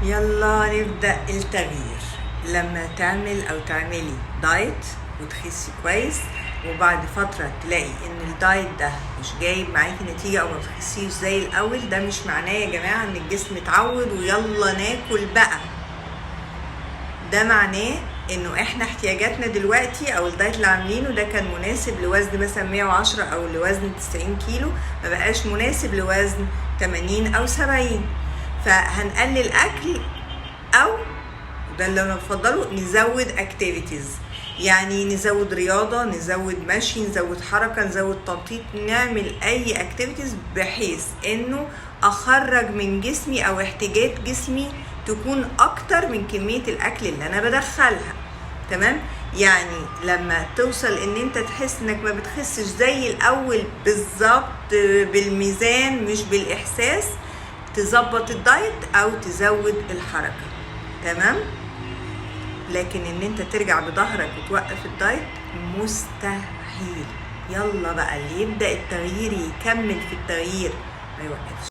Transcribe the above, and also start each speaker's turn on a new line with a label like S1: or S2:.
S1: يلا نبدأ التغيير. لما تعمل أو تعملي دايت وتخسي كويس وبعد فترة تلاقي ان الدايت ده مش جايب معاكي نتيجة او ما بتخسيش زي الاول، ده مش معناه يا جماعة ان الجسم اتعود ويلا ناكل بقى. ده معناه انه احنا احتياجاتنا دلوقتي او الدايت اللي عاملينه ده كان مناسب لوزن مثلا 110 او لوزن 90 كيلو، ما بقاش مناسب لوزن 80 او 70. فهنقلل اكل او ده اللي انا بفضله نزود اكتيفيتيز، يعني نزود رياضة، نزود مشي، نزود حركة، نزود تنطيط، نعمل اي اكتيفيتيز بحيث انه اخرج من جسمي او احتياجات جسمي تكون اكتر من كمية الاكل اللي انا بدخلها. تمام؟ يعني لما توصل ان انت تحس انك ما بتخسش زي الاول بالظبط بالميزان مش بالاحساس، تظبط الدايت او تزود الحركة. تمام؟ لكن ان انت ترجع بظهرك وتوقف الدايت مستحيل. يلا بقى اللي يبدأ التغيير يكمل في التغيير ما يوقفش.